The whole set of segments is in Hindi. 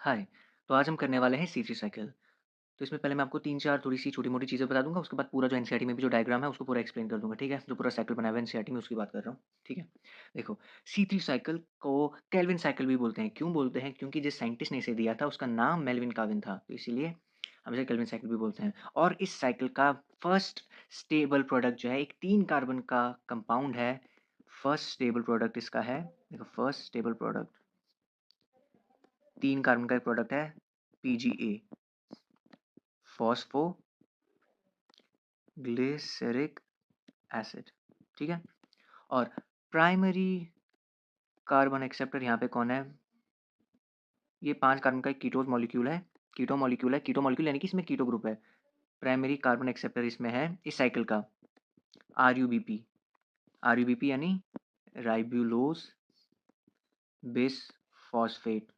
हाय, तो आज हम करने वाले हैं C3 साइकिल। तो इसमें पहले मैं आपको 3-4 थोड़ी-सी छोटी-मोटी चीज़ें बता दूँगा, उसके बाद पूरा जो एनसीईआरटी में भी जो डायग्राम है उसको पूरा एक्सप्लेन कर दूँगा, ठीक है? जो पूरा साइकिल बनाया हुआ है एनसीईआरटी में उसकी बात कर रहा हूँ, ठीक है? देखो, C3 साइकिल को केल्विन साइकिल भी बोलते हैं, क्यों बोलते हैं? क्योंकि जिस साइंटिस्ट ने इसे दिया था उसका नाम मेल्विन काल्विन था, तो इसीलिए हम इसे केल्विन साइकिल भी बोलते हैं। और इस साइकिल का फर्स्ट स्टेबल प्रोडक्ट जो है एक 3 कार्बन का कंपाउंड है, फर्स्ट स्टेबल प्रोडक्ट इसका है, देखो फर्स्ट स्टेबल प्रोडक्ट 3 कार्बन का एक प्रोडक्ट है PgA, फॉस्फो ग्लिसरिक एसिड, ठीक है। और प्राइमरी कार्बन एक्सेप्टर यहाँ पे कौन है? ये 5 कार्बन का एक कीटोन मॉलिक्यूल है, कीटो मॉलिक्यूल यानी कि इसमें कीटो ग्रुप है। प्राइमरी कार्बन एक्सेप्टर इसमें है इस साइकिल का RUBP, RUBP यानी राइबुलोज बिस फॉस्फेट।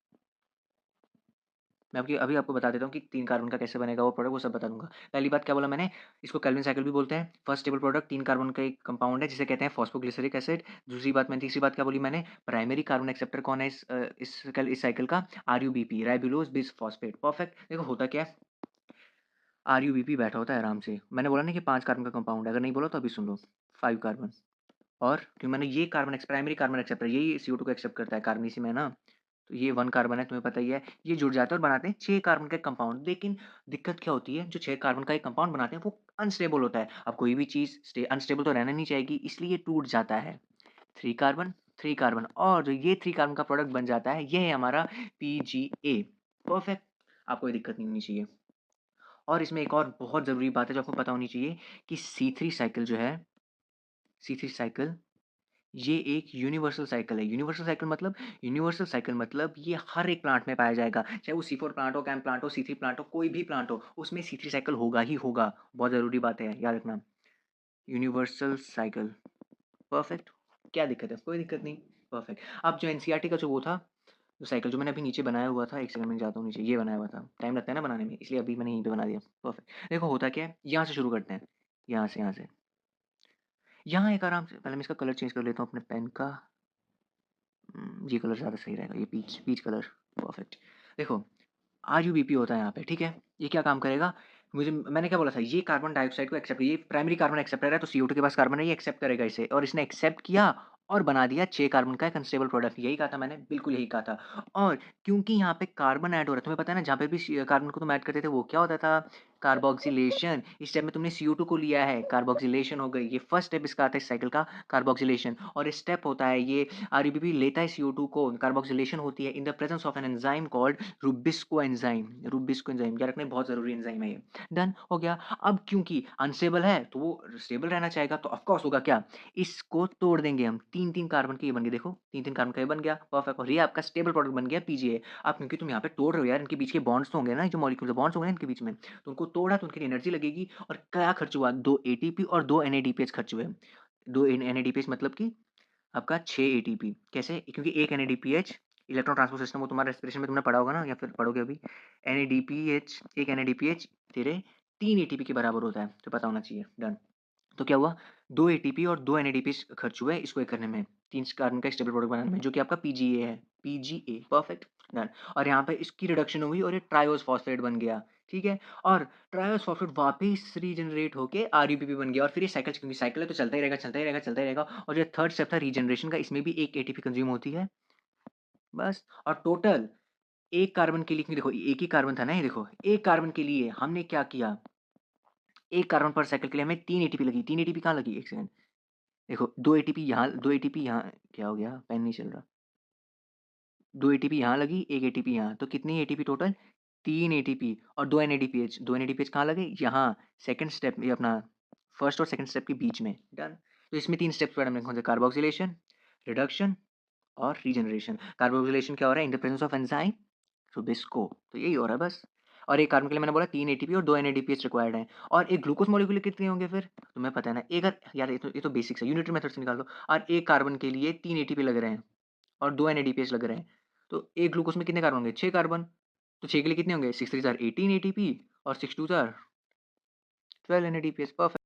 मैं आपकी अभी आपको बता देता हूँ कि 3 कार्बन का कैसे बनेगा वो प्रोडक्ट, वो सब बता दूँगा। पहली बात क्या बोला मैंने, इसको केल्विन साइकिल भी बोलते हैं। फर्स्ट स्टेबल प्रोडक्ट 3 कार्बन का एक कंपाउंड है जिसे कहते हैं फॉस्फोग्लिसरिक एसिड। तीसरी बात क्या बोली मैंने, प्राइमरी कार्बन एक्सेप्टर कौन है इस साइकिल का? RUBP, ribulose bis phosphate. Perfect. देखो होता क्या है, RUBP बैठा होता है आराम से। मैंने बोला ना कि 5 कार्बन का कंपाउंड है, अगर नहीं बोला तो अभी सुन लो। 5 कार्बन और क्यों मैंने ये प्राइमरी कार्बन एक्सेप्टर यही CO2 को एक्सेप्ट करता है, कार्बन इसी में है ना। तो ये 1 कार्बन है, तुम्हें पता ही है। ये जुड़ जाते हैं और बनाते हैं 6 कार्बन का एक कंपाउंड। लेकिन दिक्कत क्या होती है, जो 6 कार्बन का एक कंपाउंड बनाते हैं वो अनस्टेबल होता है। अब कोई भी चीज़ अनस्टेबल तो रहना नहीं चाहेगी, इसलिए ये टूट जाता है। 3 कार्बन, 3 कार्बन और जो ये 3 कार्बन का प्रोडक्ट बन जाता है, ये है हमारा PgA। परफेक्ट। आपको कोई दिक्कत नहीं होनी चाहिए। और इसमें एक और बहुत ज़रूरी बात है जो आपको पता होनी चाहिए कि C3 साइकिल जो है, C3 साइकिल ये एक यूनिवर्सल साइकिल मतलब ये हर एक प्लांट में पाया जाएगा, चाहे वो C4 प्लांट हो, कैम प्लांट हो, C3 प्लांट हो, कोई भी प्लांट हो, उसमें C3 साइकिल होगा ही होगा। बहुत ज़रूरी बात है, याद रखना। Universal cycle, perfect. क्या दिक्कत है? कोई दिक्कत नहीं, परफेक्ट। अब जो एनसीईआरटी का जो वो था, जो साइकिल जो मैंने अभी नीचे बनाया हुआ था, एक सेकंड में जाता हूँ नीचे, ये बनाया हुआ था। टाइम लगता है ना बनाने में, इसलिए अभी मैंने यहीं पे बना दिया। परफेक्ट। देखो होता क्या है, यहाँ से शुरू करते हैं, यहाँ से यहाँ एक आराम से। पहले मैं इसका कलर चेंज कर लेता हूँ अपने पेन का। ये कलर ज़्यादा सही रहेगा, ये पीच पीच कलर। परफेक्ट। देखो RUBP होता है यहाँ पे, ठीक है। ये क्या काम करेगा, मैंने क्या बोला था, ये कार्बन डाइऑक्साइड को एक्सेप्ट, ये प्राइमरी कार्बन एक्सेप्टर है तो CO2 के पास कार्बन है, ये एक्सेप्ट करेगा इसे, और इसने एक्सेप्ट किया और बना दिया 6 कार्बन का एक अनस्टेबल प्रोडक्ट। यही कहा था मैंने, बिल्कुल यही कहा था। और क्योंकि यहाँ पे कार्बन ऐड हो रहा है, तुम्हें पता है ना, जहाँ पे भी कार्बन को तुम ऐड करते थे वो क्या होता था? कार्बोक्सिलेशन। इस स्टेप में तुमने CO2 को लिया है, कार्बोक्सिलेशन हो गई। ये फर्स्ट स्टेप इसका आता है इस साइकिल का, कार्बोक्सिलेशन। और स्टेप होता है ये, RUBP लेता है CO2 को, कार्बोक्सिलेशन होती है in the presence of an enzyme called rubisco enzyme. Rubisco enzyme याद रखना, बहुत ज़रूरी एंजाइम है ये। डन हो गया। अब क्योंकि अनस्टेबल है तो वो स्टेबल रहना चाहेगा, तो ऑफ कोर्स होगा क्या, इसको तोड़ देंगे हम। 3-3 कार्बन के ये बन गए, देखो 3-3 कार्बन का ये बन गया, परफेक्ट। और ये आपका स्टेबल प्रोडक्ट बन गया PgA। अब क्योंकि तुम यहाँ पे तोड़ रहे हो यार, इनके बीच के बॉन्ड्स तो होंगे ना, जो मॉलिक्यूल बॉन्ड्स होंगे ना इनके बीच में, तो उनको तोड़ा तो उनकी एनर्जी लगेगी। और क्या खर्च हुआ, 2 ATP और 2 NADPH खर्च हुए। 2 NADPH मतलब कि आपका 6 एटीपी। कैसे? क्योंकि एक NADPH इलेक्ट्रॉन ट्रांसपोर्ट सिस्टम, वो तुम्हारे रेस्पिरेशन में तुमने पढ़ा होगा ना, या फिर पढ़ोगे अभी। NADPH, एक NADPH तेरे 3 एटीपी के बराबर होता है, तो पता होना चाहिए। डन। तो क्या हुआ, 2 एटीपी और 2 NADPH खर्च हुए इसको एक करने में, 3 कार्बन का स्टेबल प्रोडक्ट बनाने में, जो कि आपका PgA है। PgA, perfect. डन। और यहाँ पे इसकी रिडक्शन हुई और ये ट्रायोस फॉस्फेट बन गया, ठीक है। और ट्रायोस फॉस्फेट वापस रीजनरेट होके RUBP बन गया। और फिर ये साइकिल, क्योंकि साइकिल है तो चलता ही रहेगा, चलता ही रहेगा, चलता ही रहेगा। और जो थर्ड स्टेप था रीजनरेशन का, इसमें भी 1 एटीपी कंज्यूम होती है, बस। और टोटल एक कार्बन के लिए, क्योंकि देखो एक ही कार्बन था ना, ये देखो एक कार्बन के लिए हमने क्या किया, एक कार्बन पर साइकिल के लिए हमें 3 एटीपी लगी। 3 एटीपी कहाँ लगी, एक सेकंड। देखो 2 एटीपी यहाँ, 2 एटीपी यहाँ, क्या हो गया, पेन नहीं चल रहा। 2 एटीपी यहाँ लगी, 1 एटीपी यहाँ, तो कितनी एटीपी टोटल, 3 एटीपी। और 2 NADPH, 2 NADPH कहाँ लगे, यहाँ सेकंड स्टेप, ये अपना फर्स्ट और सेकंड स्टेप के बीच में। डन। तो इसमें 3 स्टेप्स पढ़े हमने, कौन से, कार्बोक्सिलेशन, रिडक्शन और रीजनरेशन। कार्बोक्सिलेशन क्या हो रहा है, in the presence of enzyme rubisco, तो यही हो रहा है बस। और एक कार्बन के लिए मैंने बोला 3 एटीपी और 2 NADPH रिक्वायर्ड है। और एक ग्लूकोज मॉलिक्यूल कितने होंगे फिर, तुम्हें पता है ना। एक यार ये तो बेसिक्स है, यूनिटरी मेथड से निकाल दो। और एक कार्बन के लिए 3 एटीपी लग रहे हैं और 2 NADPH लग रहे हैं, तो एक ग्लूकोज में कितने कार्बन होंगे, 6 कार्बन। तो 6 के लिए कितने होंगे, 6 3 18 एटीपी और 6 2 12 NADPH, परफेक्ट।